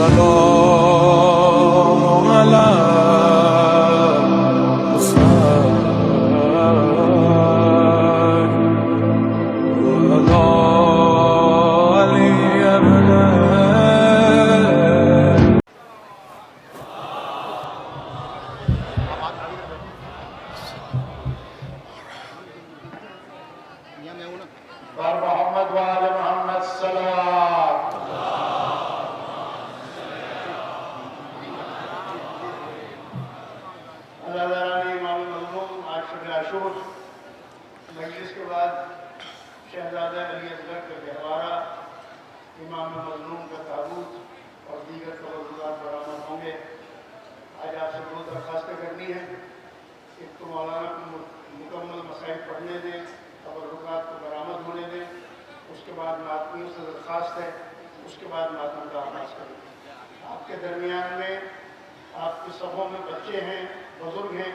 السلام على پر محمد وآل محمد صلوات اللہ تعالیٰ امام المظلوم عاشق عاشور مجلس کے بعد شہزادہ علی اصغر کا گہوارہ امام مظلوم کا تابوت اور دیگر تبرکات برآمد ہوں گے۔ آج آپ سے دو درخواستیں کرنی ہیں، ایک تو مولانا کو مکمل مسائل پڑھنے دیں، تبرکات کو برآمد ہونے دیں، اس کے بعد ماتمیوں سے درخواست ہے، اس کے بعد ماتم کا آغاز کریں۔ آپ کے درمیان میں آپ کی صفوں میں بچے ہیں، بزرگ ہیں،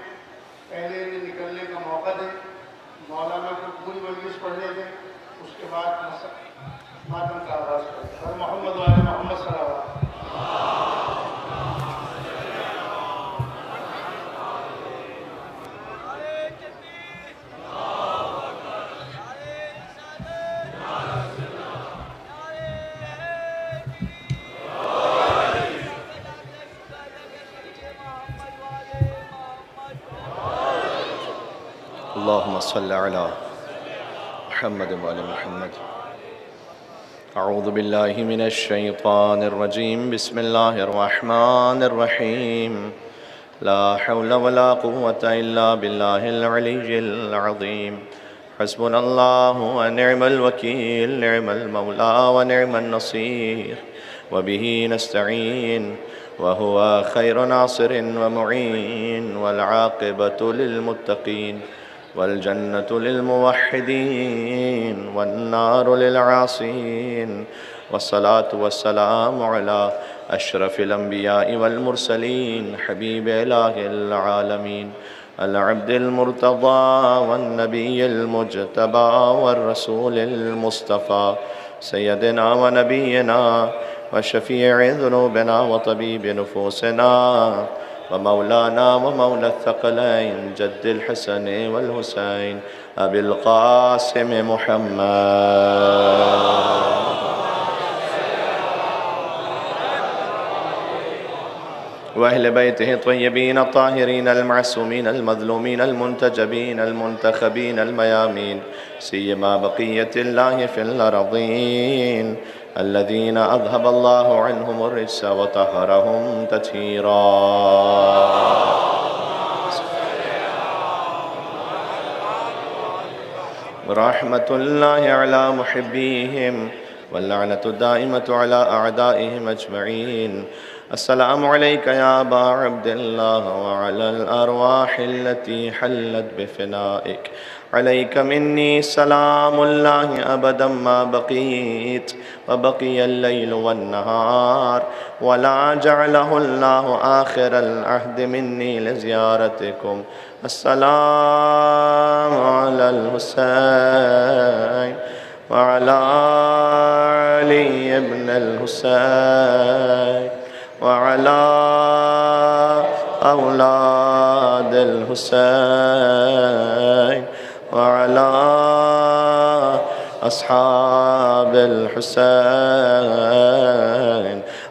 پہلے انہیں نکلنے کا موقع دیں، مولانا کو پوری مجلس پڑھنے دیں، اس کے بعد ماتم کا آغاز کریں۔ اور محمد وآل محمد صلی اللہ علیہ وسلم۔ اللهم صل على محمد وعلى محمد. أعوذ بالله من الشيطان الرجيم. بسم الله الرحمن الرحيم. لا حول ولا قوة إلا بالله العلي العظيم. حسبنا الله ونعم الوكيل، نعم المولى ونعم النصير، وبه نستعين، وهو خير ناصر ومعين، والعاقبة للمتقين، والجنة للموحدين، والنار للعاصين. والصلاة والسلام على أشرف الأنبياء والمرسلين، حبيب إله العالمين، العبد المرتضى والنبي المجتبى والرسول المصطفى، سيدنا ونبينا وشفيع ذنوبنا وطبيب نفوسنا ومولانا ومولى الثقلين، جد الحسن والحسين أبي القاسم محمد وأهل بيته الطيبين الطاهرين المعصومين المظلومين المنتجبين المنتخبين الميامين، سيما بقية الله في الأرضين الذين أذهب الله عنهم الرجس وطهرهم تطهيرا. رحمة الله على محبيهم، واللعنة الدائمة على أعدائهم أجمعين. السلام عليك يا أبا عبد الله، وعلى الأرواح التي حلت بفنائك. عليك مني سلام الله أبدا ما بقيت، وبقي الليل والنهار، ولا جعله الله آخر العهد مني لزيارتكم. السلام على الحسين وعلى علي بن الحسين وعلى أولاد الحسين وعلى أصحاب الحسين.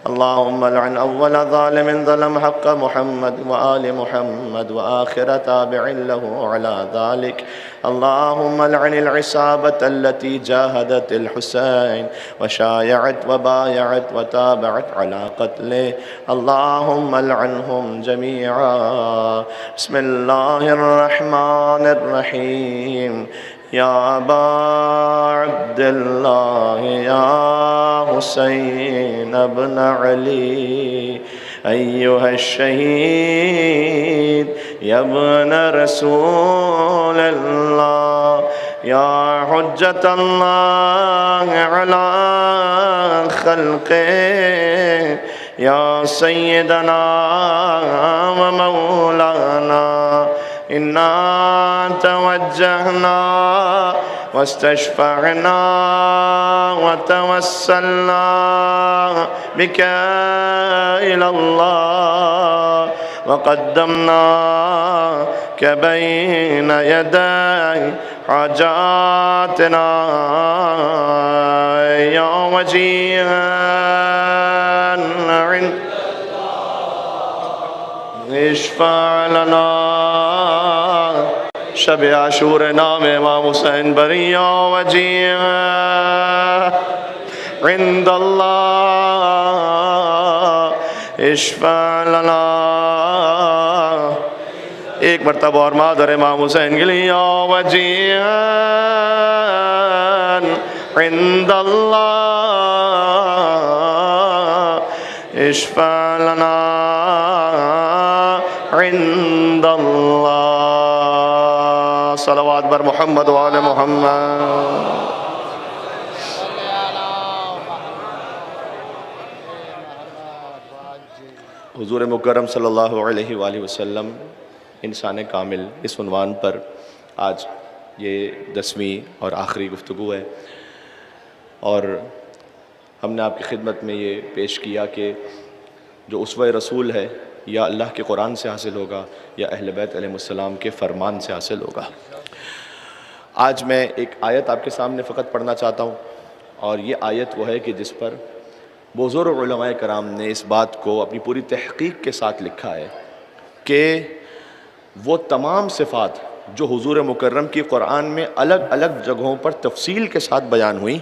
اللهم لعن أول ظالم ظلم حق محمد وآل محمد، وآخر تابع له على ذلك. اللهم لعن العصابة التي جاهدت الحسين وشايعت وبايعت وتابعت على قتله. اللهم لعنهم جميعا. بسم الله الرحمن الرحيم. يا أبا عبد الله، يا حسين بن علي، أيها الشهيد، يا ابن رسول الله، يا حجة الله على خلقه، يا سيدنا ومولانا، إنا توجهنا واستشفعنا وتوسلنا بك إلى الله وقدمناك بين يدي حاجاتنا يا وجيها عند اشفع لنا شب عاشور نام امام حسین بریہ وجیہ عند اللہ اشفع لنا. ایک مرتبہ اور مادر امام حسین کے لیے یا وجیہ عند اللہ اشفع لنا عند اللہ. صلوات بر محمد و آل محمد. حضور مکرم صلی اللہ علیہ وآلہ وسلم انسان کامل اس عنوان پر آج یہ 10ویں اور آخری گفتگو ہے، اور ہم نے آپ کی خدمت میں یہ پیش کیا کہ جو اسوہ رسول ہے یا اللہ کے قرآن سے حاصل ہوگا یا اہل بیت علیہ السلام کے فرمان سے حاصل ہوگا. آج میں ایک آیت آپ کے سامنے فقط پڑھنا چاہتا ہوں، اور یہ آیت وہ ہے کہ جس پر بزرگ علماء کرام نے اس بات کو اپنی پوری تحقیق کے ساتھ لکھا ہے کہ وہ تمام صفات جو حضور مکرم کی قرآن میں الگ الگ جگہوں پر تفصیل کے ساتھ بیان ہوئی،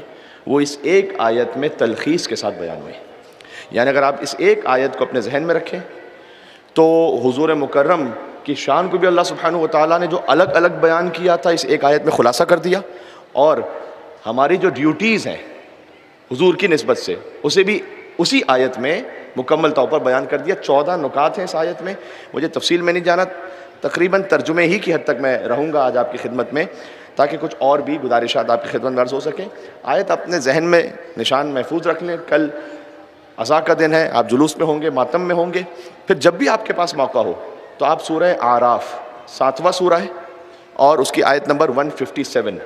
وہ اس ایک آیت میں تلخیص کے ساتھ بیان ہوئی. یعنی اگر آپ اس ایک آیت کو اپنے ذہن میں رکھیں تو حضور مکرم کی شان کو بھی اللہ سبحانہ و تعالیٰ نے جو الگ الگ بیان کیا تھا اس ایک آیت میں خلاصہ کر دیا، اور ہماری جو ڈیوٹیز ہیں حضور کی نسبت سے اسے بھی اسی آیت میں مکمل طور پر بیان کر دیا. 14 نکات ہیں اس آیت میں، مجھے تفصیل میں نہیں جانا، تقریباً ترجمے ہی کی حد تک میں رہوں گا آج آپ کی خدمت میں، تاکہ کچھ اور بھی گزارشات آپ کی خدمت میں عرض ہو سکیں. آیت اپنے ذہن میں نشان محفوظ رکھ لیں. کل عزا کا دن ہے، آپ جلوس میں ہوں گے، ماتم میں ہوں گے، پھر جب بھی آپ کے پاس موقع ہو تو آپ سورہ اعراف 7واں سورہ ہے اور اس کی آیت نمبر 157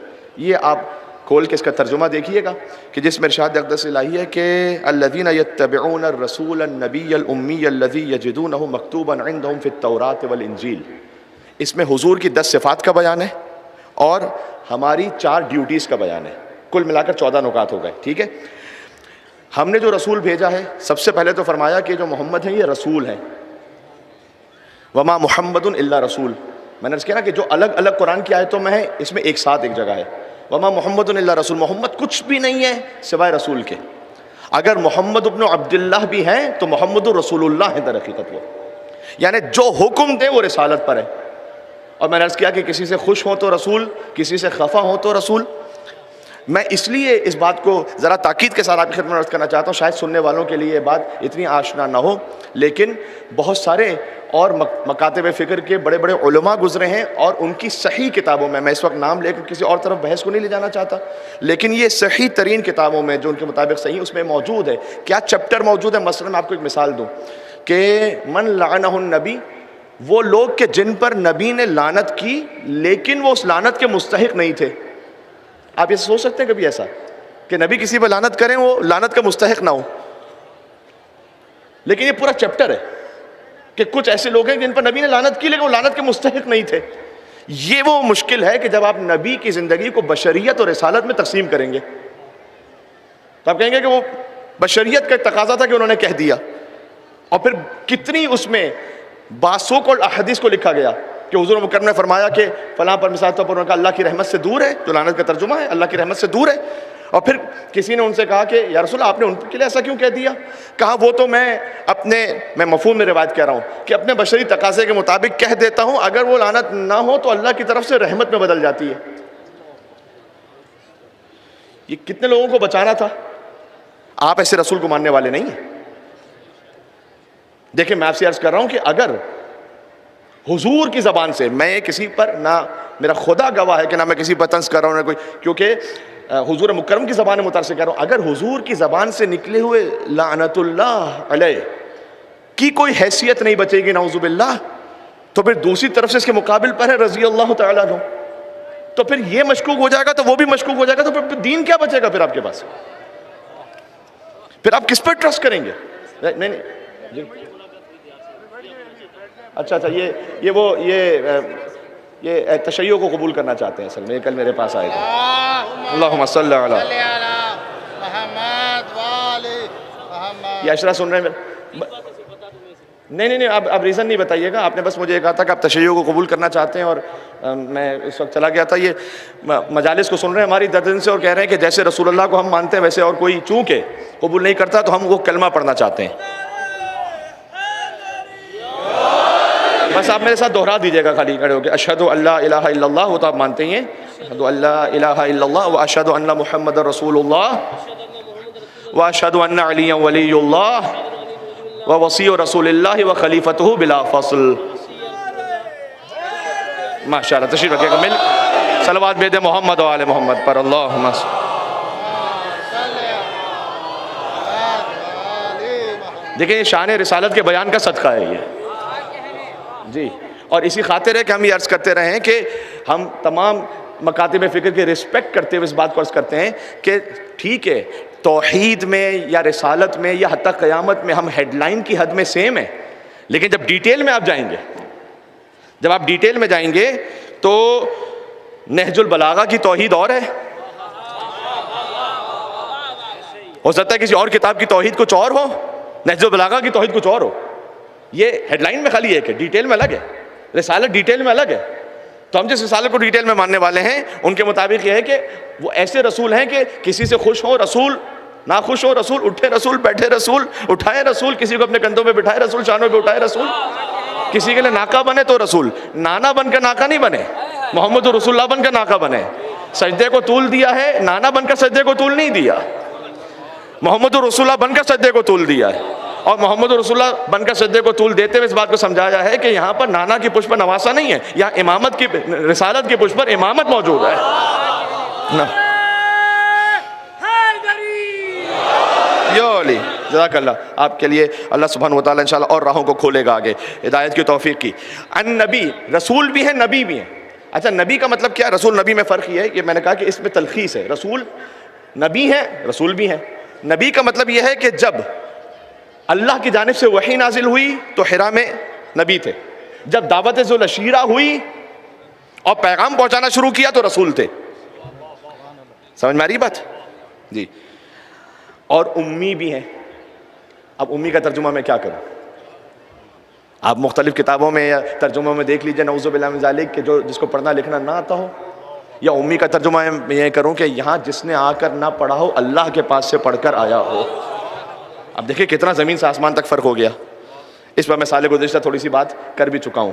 یہ آپ کھول کے اس کا ترجمہ دیکھیے گا کہ جس میں ارشاد اقدس الہی ہے کہ الذین یتبعون الرسول النبی الامی الذی یجدونہ مکتوبا عندہم فی التوراۃ والانجیل. اس میں حضور کی 10 صفات کا بیان ہے اور ہماری 4 ڈیوٹیز کا بیان ہے. کل ملا کر 14 نکات ہو گئے. ٹھیک ہے، ہم نے جو رسول بھیجا ہے سب سے پہلے تو فرمایا کہ جو محمد ہیں یہ رسول ہیں. وما محمد الا رسول، میں نے عرض کیا نا کہ جو الگ الگ قرآن کی آیتوں میں ہے اس میں ایک ساتھ ایک جگہ ہے وما محمد الا رسول، محمد کچھ بھی نہیں ہے سوائے رسول کے. اگر محمد ابن عبداللہ بھی ہیں تو محمد رسول اللہ ہیں در حقیقت وہ، یعنی جو حکم دے وہ رسالت پر ہے. اور میں نے عرض کیا کہ کسی سے خوش ہوں تو رسول، کسی سے خفا ہوں تو رسول. میں اس لیے اس بات کو ذرا تاکید کے ساتھ آپ کی خدمت میں عرض کرنا چاہتا ہوں، شاید سننے والوں کے لیے یہ بات اتنی آشنا نہ ہو، لیکن بہت سارے اور مکاتب فکر کے بڑے بڑے علماء گزرے ہیں اور ان کی صحیح کتابوں میں اس وقت نام لے کر کسی اور طرف بحث کو نہیں لے جانا چاہتا، لیکن یہ صحیح ترین کتابوں میں جو ان کے مطابق صحیح اس میں موجود ہے. کیا چیپٹر موجود ہے؟ مثلا میں آپ کو ایک مثال دوں کہ من لعنہ النبی، وہ لوگ کہ جن پر نبی نے لعنت کی لیکن وہ اس لعنت کے مستحق نہیں تھے. آپ یہ سوچ سکتے ہیں کبھی ایسا کہ نبی کسی پر لعنت کریں وہ لعنت کا مستحق نہ ہو؟ لیکن یہ پورا چیپٹر ہے کہ کچھ ایسے لوگ ہیں جن پر نبی نے لعنت کی لیکن وہ لعنت کے مستحق نہیں تھے. یہ وہ مشکل ہے کہ جب آپ نبی کی زندگی کو بشریت اور رسالت میں تقسیم کریں گے تو آپ کہیں گے کہ وہ بشریت کا تقاضا تھا کہ انہوں نے کہہ دیا، اور پھر کتنی اس میں باسوں کو احادیث کو لکھا گیا کہ حضور مکرم نے فرمایا کہ فلاں پر مثال طور پر انہوں نے کہا اللہ کی رحمت سے دور ہے، جو لعنت کا ترجمہ ہے اللہ کی رحمت سے دور ہے. اور پھر کسی نے ان سے کہا کہ یا رسول اللہ آپ نے ان کے لیے ایسا کیوں کہہ دیا؟ کہا وہ تو میں مفہوم میں روایت کہہ رہا ہوں کہ اپنے بشری تقاضے کے مطابق کہہ دیتا ہوں، اگر وہ لعنت نہ ہو تو اللہ کی طرف سے رحمت میں بدل جاتی ہے. یہ کتنے لوگوں کو بچانا تھا؟ آپ ایسے رسول کو ماننے والے نہیں ہیں. دیکھیں میں آپ سے عرض کر رہا ہوں کہ اگر حضور کی زبان سے، میں کسی پر نہ میرا خدا گواہ ہے کہ نہ میں کسی پر طنز کر رہا ہوں نہ کوئی، کیونکہ حضور مکرم کی زبان متاثر کر رہا ہوں، اگر حضور کی زبان سے نکلے ہوئے لعنت اللہ علیہ کی کوئی حیثیت نہیں بچے گی نعوذ باللہ، تو پھر دوسری طرف سے اس کے مقابل پر ہے رضی اللہ تعالیٰ عنہ. تو پھر یہ مشکوک ہو جائے گا تو وہ بھی مشکوک ہو جائے گا، تو پھر دین کیا بچے گا پھر آپ کے پاس؟ پھر آپ کس پر ٹرسٹ کریں گے؟ نہیں اچھا یہ تشیع کو قبول کرنا چاہتے ہیں اصل میں، کل میرے پاس آئے تھے. اللہم صلی علی محمد والی محمد. یہ اشرا سن رہے ہیں؟ نہیں اب ریزن نہیں بتائیے گا. آپ نے بس مجھے یہ کہا تھا کہ آپ تشیع کو قبول کرنا چاہتے ہیں، اور میں اس وقت چلا گیا تھا. یہ مجالس کو سن رہے ہیں ہماری دردن سے، اور کہہ رہے ہیں کہ جیسے رسول اللہ کو ہم مانتے ہیں ویسے اور کوئی چونکہ قبول نہیں کرتا تو ہم وہ کلمہ پڑھنا چاہتے ہیں. بس آپ میرے ساتھ دہرا دیجیے گا خالی کھڑے ہو کے، اشہد ان لا الہ الا اللہ. وہ تو آپ مانتے ہی ہیں، اشہد ان لا الہ الا اللہ واشہد ان محمد رسول اللہ واشہد ان علی ولی اللہ ووصی رسول اللہ وخلیفتہ بلا فصل. ماشاءاللہ، تشریف رکھیے گا. مل صلوات بید محمد و آل محمد پر. اللہم دیکھیں یہ شان رسالت کے بیان کا صدقہ ہے یہ جی. اور اسی خاطر ہے کہ ہم یہ عرض کرتے رہے ہیں کہ ہم تمام مکاتب فکر کے رسپیکٹ کرتے ہوئے اس بات کو عرض کرتے ہیں کہ ٹھیک ہے توحید میں یا رسالت میں یا حتی قیامت میں ہم ہیڈ لائن کی حد میں سیم ہیں، لیکن جب ڈیٹیل میں آپ جائیں گے، جب آپ ڈیٹیل میں جائیں گے تو نہج البلاغہ کی توحید اور ہے، ہو سکتا ہے کسی اور کتاب کی توحید کچھ اور ہو، نہج البلاغہ کی توحید کچھ اور ہو. یہ ہیڈ لائن میں خالی ایک ہے، ڈیٹیل میں الگ ہے. رسالت ڈیٹیل میں الگ ہے. تو ہم جس رسالت کو ڈیٹیل میں ماننے والے ہیں ان کے مطابق یہ ہے کہ وہ ایسے رسول ہیں کہ کسی سے خوش ہو رسول، نہ خوش ہو رسول، اٹھے رسول، بیٹھے رسول، اٹھائے رسول، کسی کو اپنے کندھوں پہ بٹھائے رسول، شانوں پہ اٹھائے رسول، کسی کے لیے ناکا بنے تو رسول، نانا بن کر ناکا نہیں بنے، محمد رسول اللہ بن کر ناکا بنے. سجدے کو طول دیا ہے، نانا بن کر سجدے کو طول نہیں دیا، محمد رسول اللہ بن کر سجدے کو طول دیا ہے. اور محمد رسول اللہ بن کر سجدے کو طول دیتے ہوئے اس بات کو سمجھایا ہے کہ یہاں پر نانا کی پشت پر نواسا نہیں ہے، یہاں امامت کی رسالت کی پشت پر امامت موجود ہے. جزاک اللہ. آپ کے لیے اللہ سبحانہ وتعالیٰ انشاءاللہ اور راہوں کو کھولے گا آگے، ہدایت کی توفیق کی. النبی رسول بھی ہے، نبی بھی ہے. اچھا نبی کا مطلب کیا؟ رسول نبی میں فرق یہ ہے کہ میں نے کہا کہ اس میں تلخیص ہے. رسول نبی ہے، رسول بھی ہے. نبی کا مطلب یہ ہے کہ جب اللہ کی جانب سے وحی نازل ہوئی تو حرا میں نبی تھے، جب دعوت ذوالعشیرہ ہوئی اور پیغام پہنچانا شروع کیا تو رسول تھے. سمجھ میں آ رہی بات جی. اور امی بھی ہیں. اب امی کا ترجمہ میں کیا کروں؟ آپ مختلف کتابوں میں یا ترجموں میں دیکھ لیجئے نعوذ باللہ من ذالک کہ جس کو پڑھنا لکھنا نہ آتا ہو، یا امی کا ترجمہ میں یہ کروں کہ یہاں جس نے آ کر نہ پڑھا ہو اللہ کے پاس سے پڑھ کر آیا ہو. اب دیکھیں کتنا زمین سے آسمان تک فرق ہو گیا. اس پر میں سال گزشتہ تھوڑی سی بات کر بھی چکا ہوں.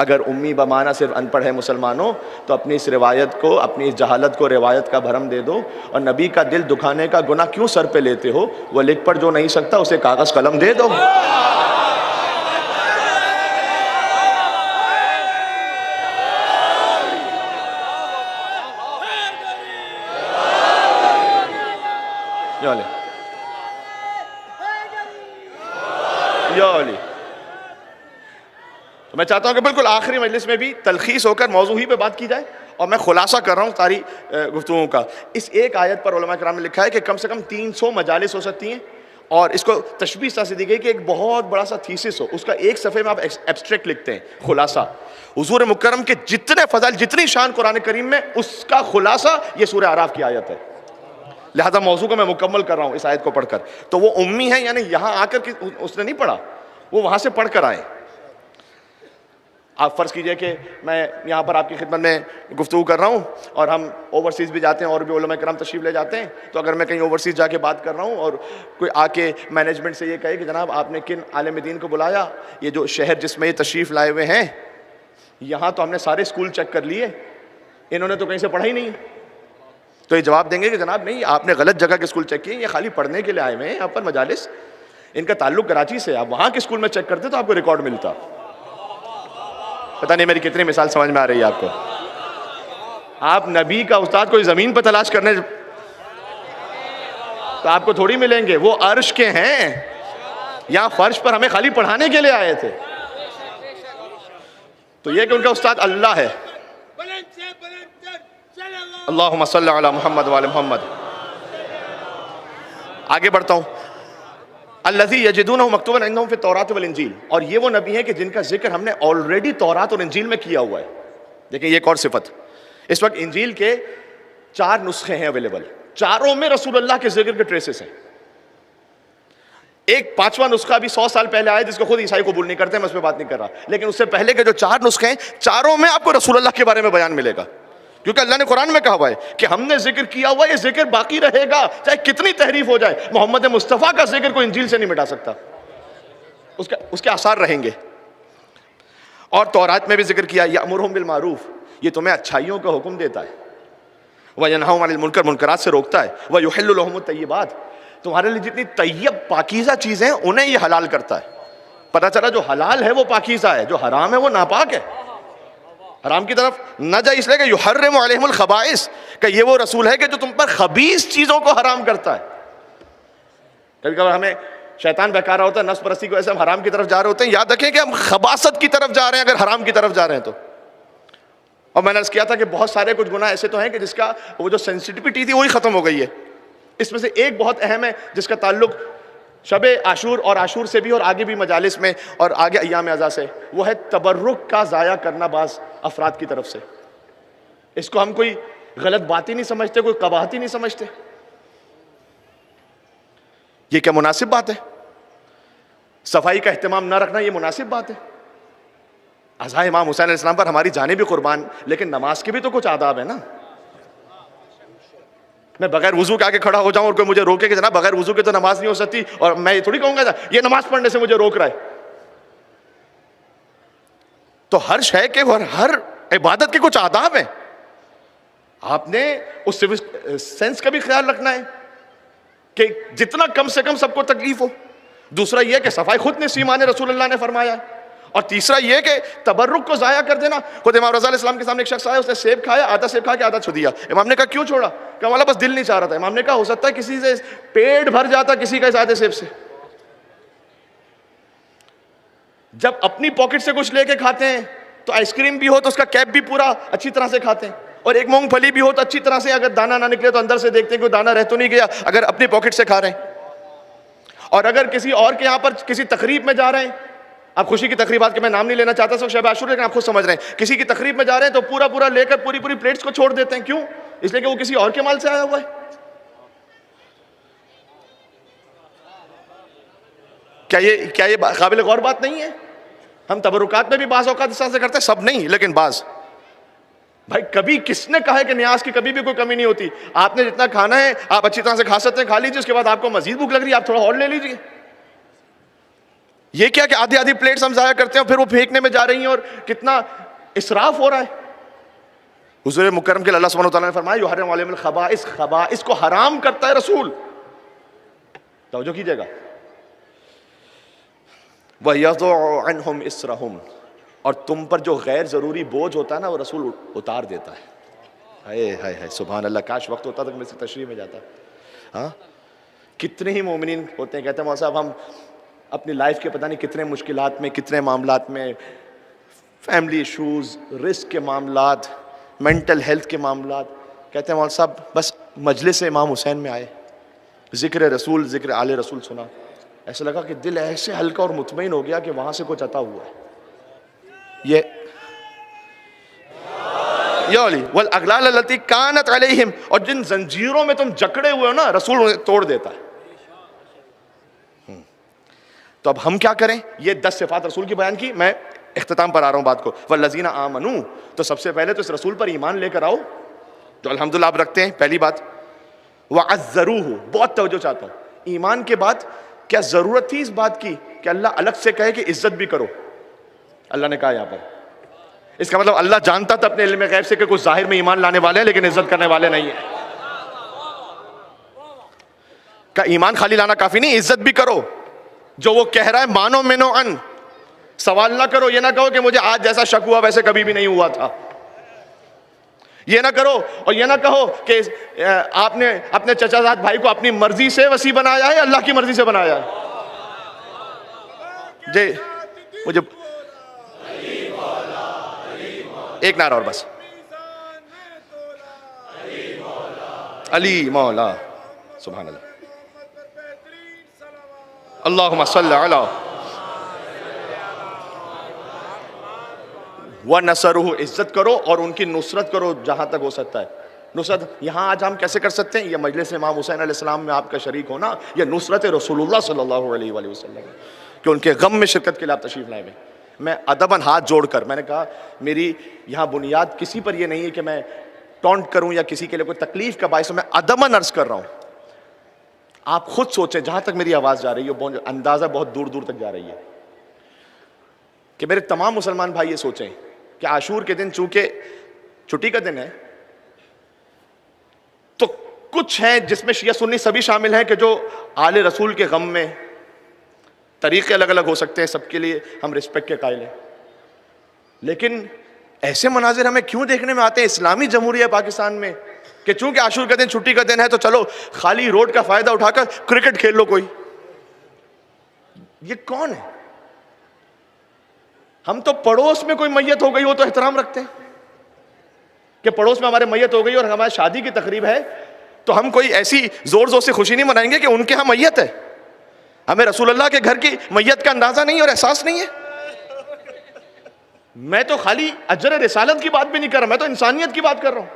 اگر امی بمانا صرف ان پڑھ ہے مسلمانوں تو اپنی اس روایت کو، اپنی اس جہالت کو روایت کا بھرم دے دو، اور نبی کا دل دکھانے کا گناہ کیوں سر پہ لیتے ہو؟ وہ لکھ پڑھ جو نہیں سکتا اسے کاغذ قلم دے دو. تو میں چاہتا ہوں کہ بالکل آخری مجلس میں بھی تلخیص ہو کر موضوع ہی پہ بات کی جائے، اور میں خلاصہ کر رہا ہوں ساری گفتگو کا. اس ایک آیت پر علماء کرام نے لکھا ہے کہ کم سے کم 300 مجالس ہو سکتی ہیں، اور اس کو تشبیہ سے دی گئی کہ ایک بہت بڑا سا تھیسس ہو، اس کا ایک صفحے میں آپ ایبسٹریکٹ لکھتے ہیں، خلاصہ. حضور مکرم کے جتنے فضائل، جتنی شان قرآن کریم میں، اس کا خلاصہ یہ سورہ اعراف کی آیت ہے. لہذا موضوع کو میں مکمل کر رہا ہوں اس آیت کو پڑھ کر. تو وہ امی ہے، یعنی یہاں آ کر اس نے نہیں پڑھا، وہ وہاں سے پڑھ کر آئے. آپ فرض کیجئے کہ میں یہاں پر آپ کی خدمت میں گفتگو کر رہا ہوں اور ہم اوورسیز بھی جاتے ہیں اور بھی علماء کرام تشریف لے جاتے ہیں. تو اگر میں کہیں اوورسیز جا کے بات کر رہا ہوں اور کوئی آ کے مینجمنٹ سے یہ کہے کہ جناب آپ نے کن عالم دین کو بلایا، یہ جو شہر جس میں یہ تشریف لائے ہوئے ہیں، یہاں تو ہم نے سارے اسکول چیک کر لیے، انہوں نے تو کہیں سے پڑھا ہی نہیں، تو یہ جواب دیں گے کہ جناب نہیں، آپ نے غلط جگہ کے اسکول چیک کیے، یہ خالی پڑھنے کے لیے آئے ہوئے ہیں یہاں پر مجالس، ان کا تعلق کراچی سے. آپ وہاں کے اسکول میں چیک کرتے تو آپ کو ریکارڈ ملتا. پتہ نہیں میری کتنی مثال سمجھ میں آ رہی ہے آپ کو. آپ نبی کا استاد کوئی زمین پہ تلاش کرنے تو آپ کو تھوڑی ملیں گے، وہ عرش کے ہیں، یہاں فرش پر ہمیں خالی پڑھانے کے لیے آئے تھے. تو یہ کہ ان کا استاد اللہ ہے. اللہم صلی علی محمد وعلی محمد. آگے بڑھتا ہوں. الذی یجدونہ مکتوبا عندہم فی التوراۃ والانجیل، اور یہ وہ نبی ہیں کہ جن کا ذکر ہم نے آلریڈی تورات اور انجیل میں کیا ہوا ہے. دیکھیں یہ ایک اور صفت. اس وقت انجیل کے 4 نسخے ہیں اویلیبل، چاروں میں رسول اللہ کے ذکر کے ٹریسز ہیں. ایک 5واں نسخہ بھی 100 سال پہلے آیا جس کو خود عیسائی قبول نہیں کرتے، میں اس پہ بات نہیں کر رہا، لیکن اس سے پہلے کے جو 4 نسخے ہیں چاروں میں آپ کو رسول اللہ کے بارے میں بیان ملے گا. کیونکہ اللہ نے قرآن میں کہا ہوا ہے کہ ہم نے ذکر کیا ہوا ہے، یہ ذکر باقی رہے گا چاہے کتنی تحریف ہو جائے. محمد مصطفیٰ کا ذکر کوئی انجیل سے نہیں مٹا سکتا، اس کے آثار رہیں گے. اور تورات میں بھی ذکر کیا یأمرہم بالمعروف، یہ تمہیں اچھائیوں کا حکم دیتا ہے. وینہاہم عن المنکر، منکرات سے روکتا ہے. ویحل لہم الطیبات، تمہارے لیے جتنی طیب پاکیزہ چیزیں ہیں انہیں یہ حلال کرتا ہے. پتہ چلا جو حلال ہے وہ پاکیزہ ہے، جو حرام ہے وہ ناپاک ہے. حرام کی طرف نہ جائے، اس لیے کہ یحرم علیہم الخبائث، کہ یہ وہ رسول ہے کہ جو تم پر خبیث چیزوں کو حرام کرتا ہے. کبھی کبھی ہمیں شیطان بہکا رہا ہوتا ہے، نفس پرستی کی وجہ سے ہم حرام کی طرف جا رہے ہوتے ہیں. یاد رکھیں کہ ہم خباثت کی طرف جا رہے ہیں اگر حرام کی طرف جا رہے ہیں تو. اور میں نے عرض کیا تھا کہ بہت سارے کچھ گناہ ایسے تو ہیں کہ جس کا وہ جو سینسٹیوٹی تھی وہی ختم ہو گئی ہے. اس میں سے ایک بہت اہم ہے جس کا تعلق شب عاشور اور عاشور سے بھی اور آگے بھی مجالس میں اور آگے ایام اعزا سے، وہ ہے تبرک کا ضائع کرنا بعض افراد کی طرف سے. اس کو ہم کوئی غلط بات ہی نہیں سمجھتے، کوئی قباحت ہی نہیں سمجھتے. یہ کیا مناسب بات ہے؟ صفائی کا اہتمام نہ رکھنا یہ مناسب بات ہے؟ عزا امام حسین علیہ السلام پر ہماری جانیں بھی قربان، لیکن نماز کے بھی تو کچھ آداب ہیں نا. میں بغیر وضو کے آگے کھڑا ہو جاؤں اور کوئی مجھے روکے کہ جناب بغیر وضو کے تو نماز نہیں ہو سکتی، اور میں یہ تھوڑی کہوں گا یہ نماز پڑھنے سے مجھے روک رہا ہے. تو ہر شے کے اور ہر عبادت کے کچھ آداب ہیں. آپ نے اس سینس کا بھی خیال رکھنا ہے کہ جتنا کم سے کم سب کو تکلیف ہو. دوسرا یہ کہ صفائی خود نسیمان رسول اللہ نے فرمایا ہے. اور تیسرا یہ کہ تبرک کو ضائع کر دینا. خود امام رضا علیہ السلام کے سامنے ایک شخص آیا، اس نے سیب کھایا، آدھا سیب کھا کے آدھا چھو دیا. امام نے کہا کیوں چھوڑا؟ کہ ہمارا بس دل نہیں چاہ رہا تھا. امام نے کہا ہو سکتا ہے کسی سے پیٹ بھر جاتا کسی کا اس آدھے سیب سے. جب اپنی پاکٹ سے کچھ لے کے کھاتے ہیں تو آئس کریم بھی ہو تو اس کا کیپ بھی پورا اچھی طرح سے کھاتے ہیں، اور ایک مونگ پھلی بھی ہو تو اچھی طرح سے، اگر دانا نہ نکلے تو اندر سے دیکھتے ہیں کہ دانا رہ تو نہیں گیا اگر اپنی پاکٹ سے کھا رہے ہیں. اور اگر کسی اور کے یہاں پر کسی تقریب میں جا رہے ہیں، آپ خوشی کی تقریبات کے میں نام نہیں لینا چاہتا سو شب عاشور، لیکن آپ خود سمجھ رہے ہیں، کسی کی تقریب میں جا رہے ہیں تو پورا لے کر پوری پلیٹس کو چھوڑ دیتے ہیں. کیوں؟ اس لیے کہ وہ کسی اور کے مال سے آیا ہوا ہے. کیا یہ قابل غور بات نہیں ہے؟ ہم تبرکات میں بھی بعض اوقات اس طرح سے کرتے ہیں، سب نہیں لیکن بعض. بھائی کبھی کس نے کہا ہے کہ نیاز کی کبھی بھی کوئی کمی نہیں ہوتی؟ آپ نے جتنا کھانا ہے آپ اچھی طرح سے کھا سکتے ہیں، کھا لیجیے. اس کے بعد آپ کو مزید بھوک لگ رہی ہے آپ تھوڑا اور لے لیجیے. یہ کیا کہ آدھی پلیٹس ہم ضائع کرتے ہیں پھر وہ پھینکنے میں جا رہی ہیں، اور کتنا اسراف ہو رہا ہے. حضور مکرم کے اللہ سبحانہ وتعالیٰ نے فرمایا یحرم علیہم الخبائث، خبائث کو حرام کرتا ہے رسول. توجہ کیجئے گا. وَيَضُعُ عَنْهُمْ إِسْرَهُمْ، اور تم پر جو غیر ضروری بوجھ ہوتا ہے نا وہ رسول اتار دیتا ہے. ہائے سبحان اللہ، کاش وقت ہوتا تو میں سے تشریح میں جاتا. ہاں کتنے ہی مومنین ہوتے ہیں کہتے ہیں مولانا صاحب ہم اپنی لائف کے پتہ نہیں کتنے مشکلات میں، کتنے معاملات میں، فیملی ایشوز، رزق کے معاملات، مینٹل ہیلتھ کے معاملات، کہتے ہیں مولانا صاحب بس مجلس امام حسین میں آئے، ذکر رسول، ذکر آل رسول سنا، ایسا لگا کہ دل ایسے ہلکا اور مطمئن ہو گیا کہ وہاں سے کچھ عطا ہوا ہے. یہ علی والاغلال التی کانت علیہم، اور جن زنجیروں میں تم جکڑے ہوئے ہو نا رسول انہیں توڑ دیتا ہے. تو اب ہم کیا کریں؟ یہ 10 صفات رسول کی بیان کی، میں اختتام پر آ رہا ہوں بات کو. والذین آمنوا، تو سب سے پہلے تو اس رسول پر ایمان لے کر آؤ جو الحمدللہ آپ رکھتے ہیں. پہلی بات وعزروہ، بہت توجہ چاہتا ہوں. ایمان کے بعد کیا ضرورت تھی اس بات کی کہ اللہ الگ سے کہے کہ عزت بھی کرو؟ اللہ نے کہا یہاں پر، اس کا مطلب اللہ جانتا تھا اپنے علم غیب سے کہ کچھ ظاہر میں ایمان لانے والے ہیں لیکن عزت کرنے والے نہیں ہیں. کہ ایمان خالی لانا کافی نہیں، عزت بھی کرو. جو وہ کہہ رہا ہے مانو منو ان، سوال نہ کرو. یہ نہ کہو کہ مجھے آج جیسا شک ہوا ویسے کبھی بھی نہیں ہوا تھا. یہ نہ کرو اور یہ نہ کہو کہ آپ نے اپنے چچا زاد بھائی کو اپنی مرضی سے وسیع بنایا ہے یا اللہ کی مرضی سے بنایا ہے. جی مجھے ایک نعرہ اور بس. علی مولا سبحان اللہ اللہم صلی علی وَنَصَرُهُ عزت کرو اور ان کی نصرت کرو جہاں تک ہو سکتا ہے. نصرت یہاں آج ہم کیسے کر سکتے ہیں؟ یہ مجلس امام حسین علیہ السلام میں آپ کا شریک ہونا یہ نصرت رسول اللہ صلی اللہ علیہ وآلہ وسلم کہ ان کے غم میں شرکت کے لیے آپ تشریف لائے ہوئے. میں ادباً ہاتھ جوڑ کر میں نے کہا میری یہاں بنیاد کسی پر یہ نہیں ہے کہ میں ٹونٹ کروں یا کسی کے لیے کوئی تکلیف کا باعث ہو. میں ادباً عرض کر رہا ہوں. آپ خود سوچیں جہاں تک میری آواز جا رہی ہے اندازہ بہت دور دور تک جا رہی ہے کہ میرے تمام مسلمان بھائی یہ سوچیں کہ عاشور کے دن چونکہ چھٹی کا دن ہے تو کچھ ہیں جس میں شیعہ سنی سبھی شامل ہیں کہ جو آل رسول کے غم میں طریقے الگ الگ ہو سکتے ہیں, سب کے لیے ہم رسپیکٹ کے قائل ہیں, لیکن ایسے مناظر ہمیں کیوں دیکھنے میں آتے ہیں اسلامی جمہوریہ پاکستان میں کہ چونکہ عاشور کا دن چھٹی کا دن ہے تو چلو خالی روڈ کا فائدہ اٹھا کر کرکٹ کھیل لو کوئی. یہ کون ہے؟ ہم تو پڑوس میں کوئی میت ہو گئی ہو تو احترام رکھتے ہیں کہ پڑوس میں ہمارے میت ہو گئی اور ہماری شادی کی تقریب ہے تو ہم کوئی ایسی زور زور سے خوشی نہیں منائیں گے کہ ان کے ہاں میت ہے. ہمیں رسول اللہ کے گھر کی میت کا اندازہ نہیں اور احساس نہیں ہے. میں تو خالی اجر رسالت کی بات بھی نہیں کر رہا, میں تو انسانیت کی بات کر رہا ہوں.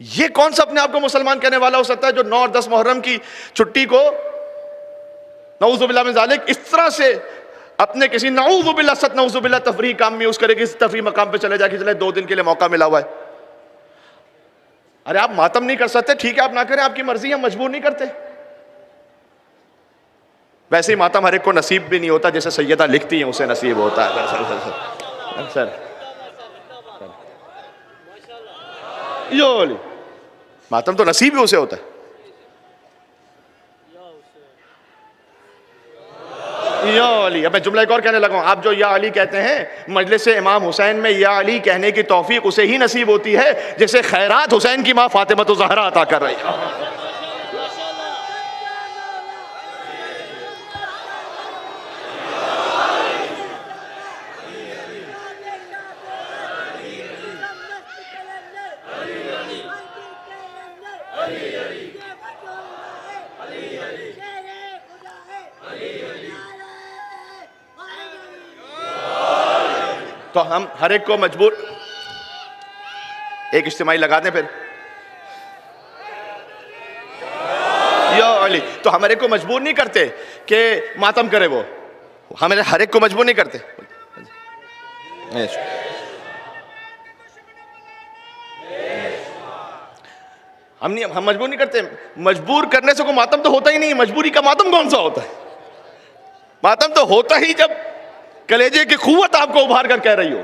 یہ کون سا اپنے آپ کو مسلمان کہنے والا ہو سکتا ہے جو 9 اور 10 محرم کی چھٹی کو نعوذ باللہ من ذالک اس طرح سے اپنے کسی نعوذ باللہ ست نعوذ باللہ تفریح کام میں یوز کرے کہ اس تفریح مقام پہ چلے جا کے چلے 2 دن کے لیے موقع ملا ہوا ہے. ارے آپ ماتم نہیں کر سکتے, ٹھیک ہے آپ نہ کریں, آپ کی مرضی, ہم مجبور نہیں کرتے. ویسے ہی ماتم ہر ایک کو نصیب بھی نہیں ہوتا, جیسے سیدہ لکھتی ہیں اسے نصیب ہوتا ہے. سر یولی ماتم تو نصیب ہی اسے ہوتا ہے. یا علی. اب میں جملہ ایک اور کہنے لگا ہوں, آپ جو یا علی کہتے ہیں مجلس امام حسین میں یا علی کہنے کی توفیق اسے ہی نصیب ہوتی ہے جیسے خیرات حسین کی ماں فاطمہ الزہرا عطا کر رہی ہے. تو ہم ہر ایک کو مجبور ایک اجتماعی لگا دیں پھر یا علی. تو ہم ہر ایک کو مجبور نہیں کرتے کہ ماتم کرے, وہ ہم ہر ایک کو مجبور نہیں کرتے. ہم مجبور نہیں کرتے. مجبور کرنے سے کوئی ماتم تو ہوتا ہی نہیں. مجبوری کا ماتم کون سا ہوتا ہے؟ ماتم تو ہوتا ہی جب کلیجے کی قوت آپ کو ابھار کر کہہ رہی ہو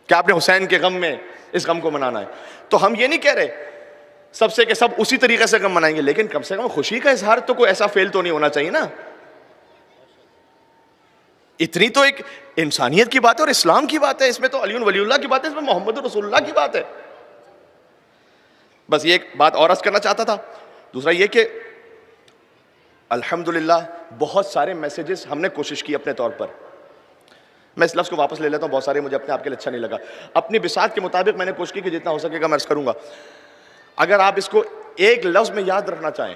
کہ آپ نے حسین کے غم میں اس غم کو منانا ہے. تو ہم یہ نہیں کہہ رہے سب سے کہ سب اسی طریقے سے غم منائیں گے, لیکن کم سے کم خوشی کا اظہار تو کوئی ایسا فیل تو نہیں ہونا چاہیے نا. اتنی تو ایک انسانیت کی بات ہے اور اسلام کی بات ہے, اس میں تو علی ولی اللہ کی بات ہے, اس میں محمد رسول اللہ کی بات ہے. بس یہ ایک بات اور عرض کرنا چاہتا تھا. دوسرا یہ کہ الحمدللہ بہت سارے میسیجز ہم نے کوشش کی اپنے طور پر. میں اس لفظ کو واپس لے لیتا ہوں, بہت سارے مجھے اپنے آپ کے لیے اچھا نہیں لگا. اپنی بساط کے مطابق میں نے کوشش کی کہ جتنا ہو سکے گا میں عرض کروں گا. اگر آپ اس کو ایک لفظ میں یاد رکھنا چاہیں,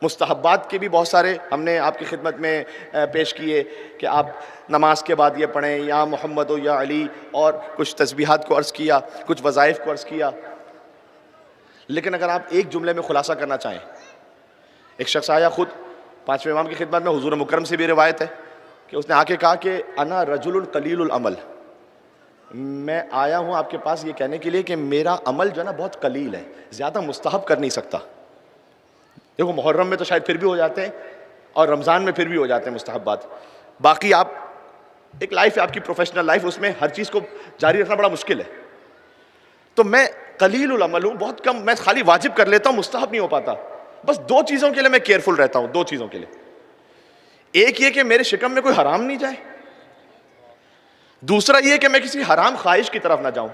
مستحبات کے بھی بہت سارے ہم نے آپ کی خدمت میں پیش کیے کہ آپ نماز کے بعد یہ پڑھیں یا محمد و یا علی, اور کچھ تسبیحات کو عرض کیا, کچھ وظائف کو عرض کیا. لیکن اگر آپ ایک جملے میں خلاصہ کرنا چاہیں, ایک شخص آیا خود 5ویں امام کی خدمت میں, حضور مکرم سے بھی روایت ہے کہ اس نے آ کے کہا کہ انا رجل قلیل العمل, میں آیا ہوں آپ کے پاس یہ کہنے کے لیے کہ میرا عمل جو ہے نا بہت قلیل ہے, زیادہ مستحب کر نہیں سکتا. دیکھو محرم میں تو شاید پھر بھی ہو جاتے ہیں اور رمضان میں پھر بھی ہو جاتے ہیں مستحبات, باقی آپ ایک لائف ہے آپ کی پروفیشنل لائف, اس میں ہر چیز کو جاری رکھنا بڑا مشکل ہے. تو میں قلیل العمل ہوں, بہت کم, میں خالی واجب کر لیتا ہوں, مستحب نہیں ہو پاتا. بس 2 چیزوں کے لیے میں کیئرفل رہتا ہوں, 2 چیزوں کے لیے. ایک یہ کہ میرے شکم میں کوئی حرام نہیں جائے, دوسرا یہ کہ میں کسی حرام خواہش کی طرف نہ جاؤں.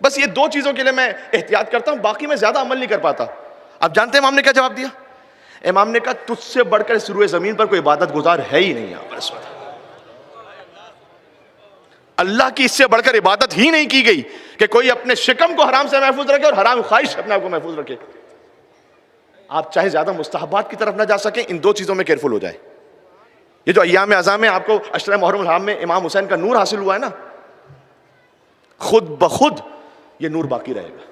بس یہ 2 چیزوں کے لیے میں احتیاط کرتا ہوں, باقی میں زیادہ عمل نہیں کر پاتا. آپ جانتے ہیں امام نے کیا جواب دیا؟ امام نے کہا تجھ سے بڑھ کر اس روئے زمین پر کوئی عبادت گزار ہے ہی نہیں. یہاں پر اللہ کی اس سے بڑھ کر عبادت ہی نہیں کی گئی کہ کوئی اپنے شکم کو حرام سے محفوظ رکھے اور حرام خواہش اپنے آپ کو محفوظ رکھے. آپ چاہے زیادہ مستحبات کی طرف نہ جا سکیں، ان دو چیزوں میں کیئرفل ہو جائے. یہ جو ایام اعظام میں آپ کو عشرہ محرم الحرام میں امام حسین کا نور حاصل ہوا ہے نا، خود بخود یہ نور باقی رہے گا.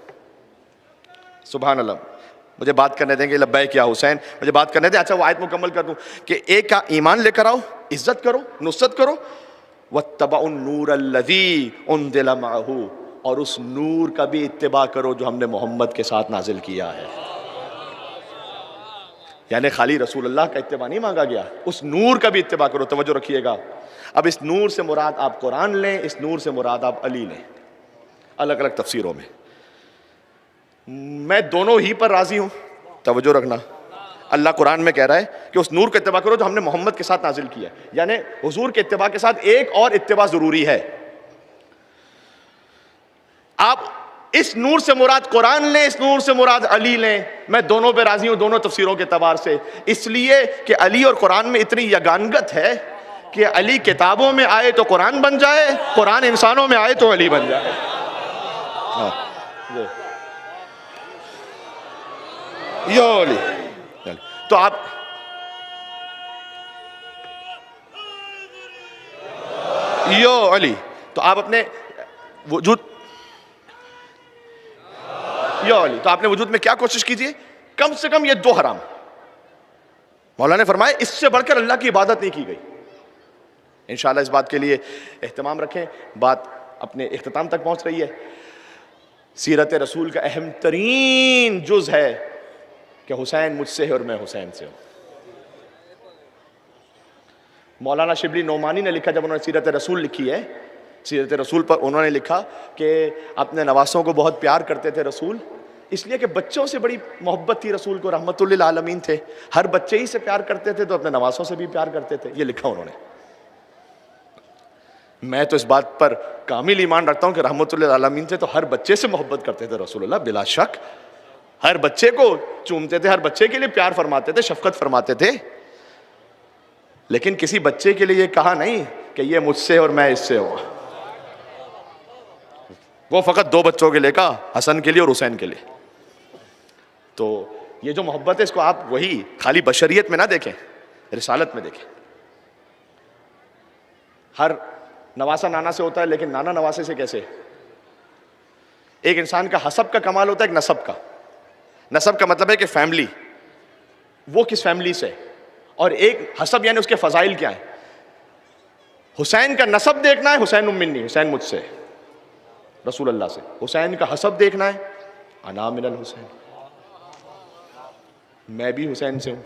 سبحان اللہ. مجھے بات کرنے دیں گے لبیک یا حسین، مجھے بات کرنے دیں. اچھا وہ آیت مکمل کر دوں کہ ایک کا ایمان لے کر آؤ، عزت کرو، نصرت کرو، وَاتَّبَعُوا النُّورَ الَّذِي أُنزِلَ مَعَهُ، اور اس نور کا بھی اتباع کرو جو ہم نے محمد کے ساتھ نازل کیا ہے. یعنی خالی رسول اللہ کا اتباع نہیں مانگا گیا، اس نور کا بھی اتباع کرو. توجہ رکھیے گا. اب اس نور سے مراد آپ قرآن لیں، اس نور سے مراد آپ علی لیں، الگ الگ تفسیروں میں. میں دونوں ہی پر راضی ہوں. توجہ رکھنا. اللہ قرآن میں کہہ رہا ہے کہ اس نور کا اتباع کرو جو ہم نے محمد کے ساتھ نازل کیا ہے. یعنی حضور کے اتباع کے ساتھ ایک اور اتباع ضروری ہے. آپ اس نور سے مراد قرآن لیں، اس نور سے مراد علی لیں. میں دونوں پہ راضی ہوں، دونوں تفسیروں کے اعتبار سے، اس لیے کہ علی اور قرآن میں اتنی یگانگت ہے کہ علی کتابوں میں آئے تو قرآن بن جائے، قرآن انسانوں میں آئے تو علی بن جائے. یو علی. تو آپ یو علی، تو آپ اپنے وجود یو علی، تو آپ نے وجود میں کیا کوشش کیجئے، کم سے کم یہ دو حرام. مولانا نے فرمایا اس سے بڑھ کر اللہ کی عبادت نہیں کی گئی. انشاءاللہ اس بات کے لیے اہتمام رکھیں. بات اپنے اختتام تک پہنچ رہی ہے. سیرت رسول کا اہم ترین جز ہے کہ حسین مجھ سے ہے اور میں حسین سے ہوں. مولانا شبلی نعمانی نے لکھا، جب انہوں نے سیرت رسول لکھی ہے، سیرت رسول پر انہوں نے لکھا کہ اپنے نواسوں کو بہت پیار کرتے تھے رسول، اس لیے کہ بچوں سے بڑی محبت تھی رسول کو، رحمت للعالمین تھے، ہر بچے ہی سے پیار کرتے تھے تو اپنے نواسوں سے بھی پیار کرتے تھے. یہ لکھا انہوں نے. میں تو اس بات پر کامل ایمان رکھتا ہوں کہ رحمت للعالمین تھے تو ہر بچے سے محبت کرتے تھے رسول اللہ، بلا شک. ہر بچے کو چومتے تھے، ہر بچے کے لیے پیار فرماتے تھے، شفقت فرماتے تھے. لیکن کسی بچے کے لیے یہ کہا نہیں کہ یہ مجھ سے اور میں اس سے ہوں. وہ فقط دو بچوں کے لیے کہا، حسن کے لیے اور حسین کے لیے. تو یہ جو محبت ہے اس کو آپ وہی خالی بشریت میں نہ دیکھیں، رسالت میں دیکھیں. ہر نواسا نانا سے ہوتا ہے، لیکن نانا نواسے سے کیسے؟ ایک انسان کا حسب کا کمال ہوتا ہے، ایک نسب کا. نسب کا مطلب ہے کہ فیملی، وہ کس فیملی سے، اور ایک حسب یعنی اس کے فضائل کیا ہیں. حسین کا نسب دیکھنا ہے، حسین منی، حسین مجھ سے، رسول اللہ سے. حسین کا حسب دیکھنا ہے، انا من الحسین، میں بھی حسین سے ہوں.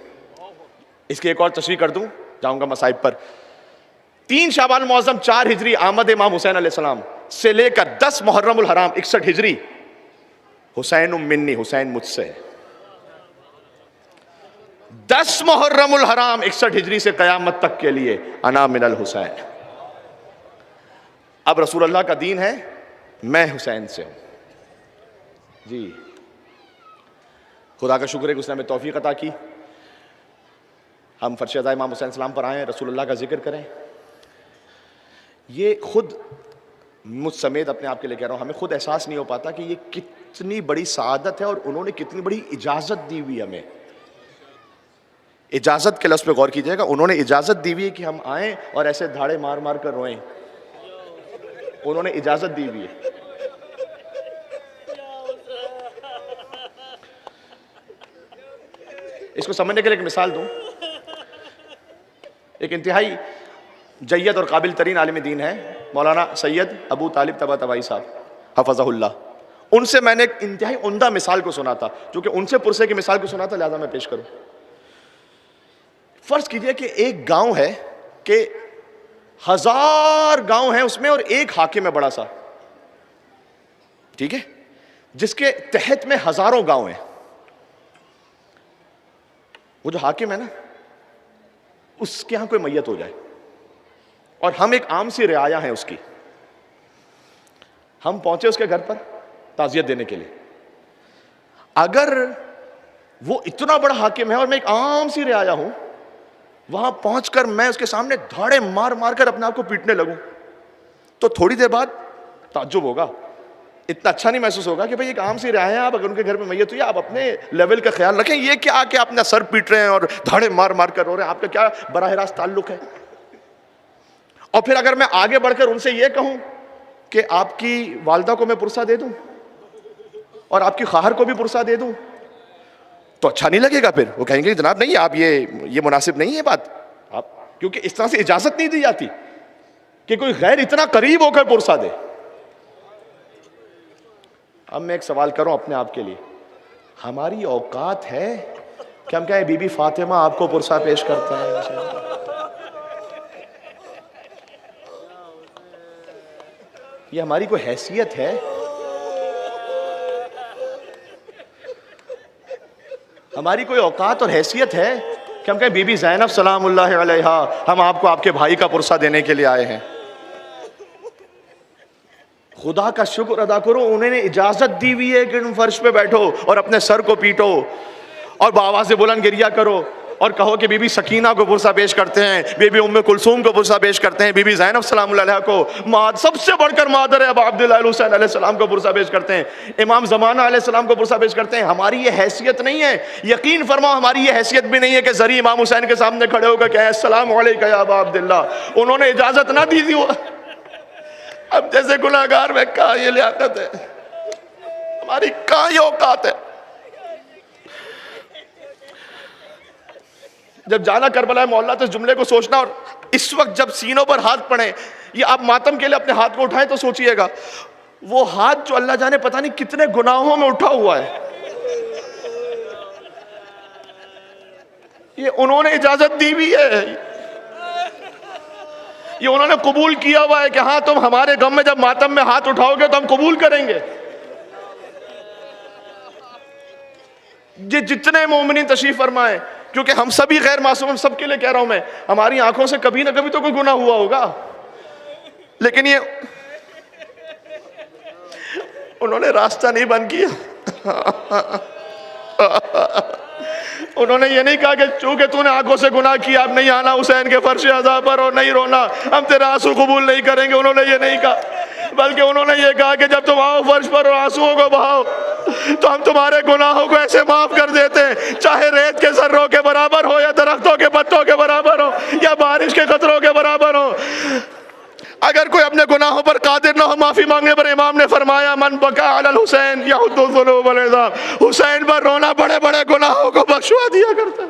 اس کی ایک اور تشریح کر دوں، جاؤں گا مصائب پر. 3 شعبان معظم 4 ہجری آمد امام حسین علیہ السلام سے لے کر 10 محرم الحرام 61 ہجری، حسین منی، حسین مجھ سے. 10 محرم الحرام 61 ہجری سے قیامت تک کے لیے انا من الحسین. اب رسول اللہ کا دین ہے میں حسین سے ہوں. جی خدا کا شکر ہے کہ اس نے ہمیں توفیق عطا کی. ہم فرش ازا امام حسین السلام پر آئیں، رسول اللہ کا ذکر کریں. یہ خود مجھ سمیت اپنے آپ کے لیے کہہ رہا ہوں، ہمیں خود احساس نہیں ہو پاتا کہ یہ کتنی بڑی سعادت ہے اور انہوں نے کتنی بڑی اجازت دی ہوئی ہمیں. اجازت کے لفظ پہ غور کیجئے گا. انہوں نے اجازت دی ہوئی ہے کہ ہم آئیں اور ایسے دھاڑے مار مار کر روئیں. انہوں نے اجازت دی ہوئی ہے. اس کو سمجھنے کے لیے ایک مثال دوں. ایک انتہائی جید اور قابل ترین عالم دین ہے مولانا سید ابو طالب طباطبائی صاحب حفظہ اللہ. ان سے میں نے ایک انتہائی عمدہ مثال کو سنا تھا، چونکہ ان سے پرسے کی مثال کو سنا تھا لہذا میں پیش کروں. فرض کیجئے کہ ایک گاؤں ہے کہ 1000 گاؤں ہیں اس میں اور ایک حاکم ہے بڑا سا، ٹھیک ہے، جس کے تحت میں ہزاروں گاؤں ہیں. وہ جو حاکم ہے نا، اس کے ہاں کوئی میت ہو جائے اور ہم ایک عام سی رعایا ہیں اس کی، ہم پہنچے اس کے گھر پر تعزیت دینے کے لیے. اگر وہ اتنا بڑا حاکم ہے اور میں ایک عام سی رعایا ہوں، وہاں پہنچ کر میں اس کے سامنے دھاڑے مار مار کر اپنے آپ کو پیٹنے لگوں تو تھوڑی دیر بعد تعجب ہوگا, اتنا اچھا نہیں محسوس ہوگا کہ بھئی ایک عام سی رعایا ہیں, آپ اگر ان کے گھر میں میت ہوئی آپ اپنے لیول کا خیال رکھیں. یہ کیا کہ آپ اپنا سر پیٹ رہے ہیں اور دھاڑے مار مار کر رو رہے ہیں, آپ کا کیا براہ راست تعلق ہے؟ اور پھر اگر میں آگے بڑھ کر ان سے یہ کہوں کہ آپ کی والدہ کو میں پرسہ دے دوں اور آپ کی خواہر کو بھی پرسہ دے دوں, تو اچھا نہیں لگے گا. پھر وہ کہیں گے جناب نہیں, آپ یہ مناسب نہیں ہے بات, آپ کیونکہ اس طرح سے اجازت نہیں دی جاتی کہ کوئی غیر اتنا قریب ہو کر پرسہ دے. اب میں ایک سوال کروں اپنے آپ کے لیے, ہماری اوقات ہے کہ ہم کہیں بی بی فاطمہ آپ کو پرسہ پیش کرتا ہے؟ یہ ہماری کوئی حیثیت ہے؟ ہماری کوئی اوقات اور حیثیت ہے کہ ہم کہیں بی بی زینب سلام اللہ علیہا ہم آپ کو آپ کے بھائی کا پرسہ دینے کے لیے آئے ہیں؟ خدا کا شکر ادا کرو, انہوں نے اجازت دی ہوئی ہے کہ تم فرش پہ بیٹھو اور اپنے سر کو پیٹو اور بآواز بلند گریہ کرو اور کہو کہ بی بی سکینہ کو پرسہ پیش کرتے ہیں, بی بی ام کلثوم کو پرسہ پیش کرتے ہیں, بی بی زینب سلام اللہ علیہا کو سب سے بڑھ کر مادر ابا عبداللہ الحسین علیہ السلام کو پرسہ پیش کرتے ہیں, امام زمانہ علیہ السلام کو پرسہ پیش کرتے ہیں. ہماری یہ حیثیت نہیں ہے, یقین فرماؤ ہماری یہ حیثیت بھی نہیں ہے کہ ذری امام حسین کے سامنے کھڑے ہو کر کہیں السلام علیکم یا ابا عبداللہ. انہوں نے اجازت نہ دی تھی. اب جیسے گناہگار میں کہاں یہ لیاقت ہے, ہماری کہاں یہ اوقات ہے. جب جانا کربلا محلہ تو اس جملے کو سوچنا, اور اس وقت جب سینوں پر ہاتھ پڑیں, یہ آپ ماتم کے لیے اپنے ہاتھ کو اٹھائیں تو سوچئے گا وہ ہاتھ جو اللہ جانے پتہ نہیں کتنے گناہوں میں اٹھا ہوا ہے, یہ انہوں نے اجازت دی بھی ہے, یہ انہوں نے قبول کیا ہوا ہے کہ ہاں تم ہمارے غم میں جب ماتم میں ہاتھ اٹھاؤ گے تو ہم قبول کریں گے. یہ جتنے مومنین تشریف فرمائیں, کیونکہ ہم سبھی غیر معصوم, ہم سب کے لیے کہہ رہا ہوں میں, ہماری آنکھوں سے کبھی نہ کبھی تو کوئی گناہ ہوا ہوگا, لیکن یہ انہوں نے راستہ نہیں بند کیا. انہوں نے یہ نہیں کہا کہ چونکہ تو نے آنکھوں سے گناہ کیا اب نہیں آنا حسین کے فرش عزا پر اور نہیں رونا, ہم تیرا آنسو قبول نہیں کریں گے. انہوں نے یہ نہیں کہا, بلکہ انہوں نے یہ کہا کہ جب تم آؤ فرش پر اور آنسوؤں کو بہاؤ تو ہم تمہارے گناہوں کو ایسے معاف کر دیتے ہیں, چاہے ریت کے ذروں کے برابر ہو یا درختوں کے پتوں کے برابر ہو یا بارش کے قطروں کے برابر ہو. اگر کوئی اپنے گناہوں پر قادر نہ ہو معافی مانگنے پر, امام نے فرمایا من بکا علی الحسین یحد الذنوب والعظام, حسین پر رونا بڑے بڑے گناہوں کو بخشوا دیا کرتا ہے.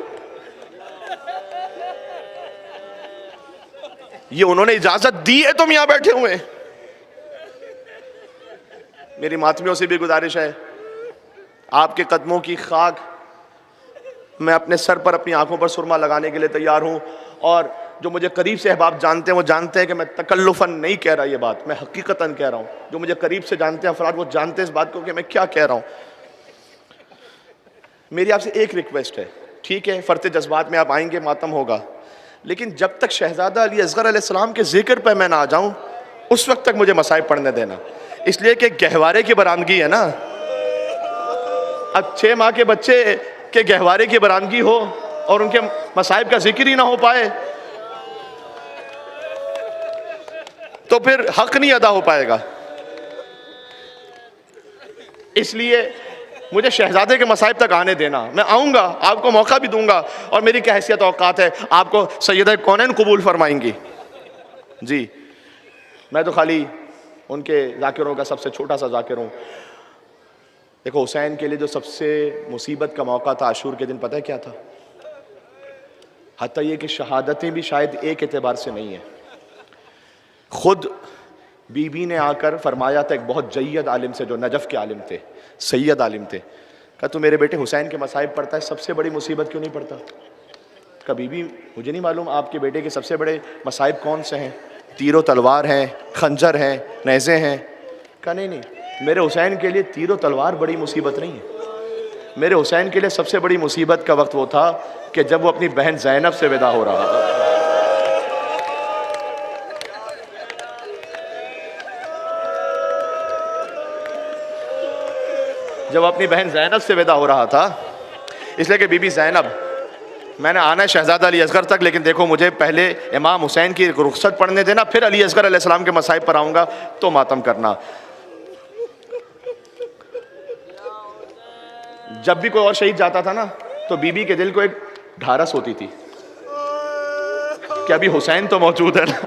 یہ انہوں نے اجازت دی ہے, تم یہاں بیٹھے ہوئے. میری ماتمیوں سے بھی گزارش ہے, آپ کے قدموں کی خاک میں اپنے سر پر اپنی آنکھوں پر سرما لگانے کے لیے تیار ہوں, اور جو مجھے قریب سے احباب جانتے ہیں وہ جانتے ہیں کہ میں تکلفاً نہیں کہہ رہا یہ بات, میں حقیقتاً کہہ رہا ہوں. جو مجھے قریب سے جانتے ہیں افراد وہ جانتے ہیں اس بات کو کہ میں کیا کہہ رہا ہوں. میری آپ سے ایک ریکویسٹ ہے, ٹھیک ہے فرط جذبات میں آپ آئیں گے, ماتم ہوگا, لیکن جب تک شہزادہ علی اصغر علیہ السلام کے ذکر پہ میں نہ آ جاؤں اس وقت تک مجھے مصائب پڑھنے دینا, اس لیے کہ گہوارے کی برآمدگی ہے نا. اب 6 ماہ کے بچے کے گہوارے کی برآمدگی ہو اور ان کے مصائب کا ذکر ہی نہ ہو پائے تو پھر حق نہیں ادا ہو پائے گا. اس لیے مجھے شہزادے کے مصائب تک آنے دینا, میں آؤں گا, آپ کو موقع بھی دوں گا, اور میری کیا حیثیت اوقات ہے, آپ کو سیدہ کونین قبول فرمائیں گی. جی میں تو خالی ان کے ذاکروں کا سب سے چھوٹا سا ذاکر ہوں. دیکھو حسین کے لیے جو سب سے مصیبت کا موقع تھا عاشور کے دن, پتہ ہے کیا تھا؟ حتیٰ یہ کہ شہادتیں بھی شاید ایک اعتبار سے نہیں ہیں. خود بی بی نے آ کر فرمایا تھا ایک بہت جید عالم سے جو نجف کے عالم تھے, سید عالم تھے, کہا تو میرے بیٹے حسین کے مصائب پڑھتا ہے, سب سے بڑی مصیبت کیوں نہیں پڑھتا؟ کہا بی بی مجھے نہیں معلوم آپ کے بیٹے کے سب سے بڑے مصائب کون سے ہیں, تیر و تلوار ہیں, خنجر ہیں, نیزے ہیں؟ کہا نہیں, میرے حسین کے لیے تیر و تلوار بڑی مصیبت نہیں ہے, میرے حسین کے لیے سب سے بڑی مصیبت کا وقت وہ تھا کہ جب وہ اپنی بہن زینب سے ودا ہو رہا تھا. جب اپنی بہن زینب سے ودا ہو رہا تھا, اس لیے کہ بی بی زینب میں نے آنا ہے شہزادہ علی اصغر تک، لیکن دیکھو مجھے پہلے امام حسین کی رخصت پڑھنے دینا، پھر علی اصغر علیہ السلام کے مصائب پر آؤں گا تو ماتم کرنا۔ جب بھی کوئی اور شہید جاتا تھا نا تو بی بی کے دل کو ایک ڈھارس ہوتی تھی کہ ابھی حسین تو موجود ہے نا۔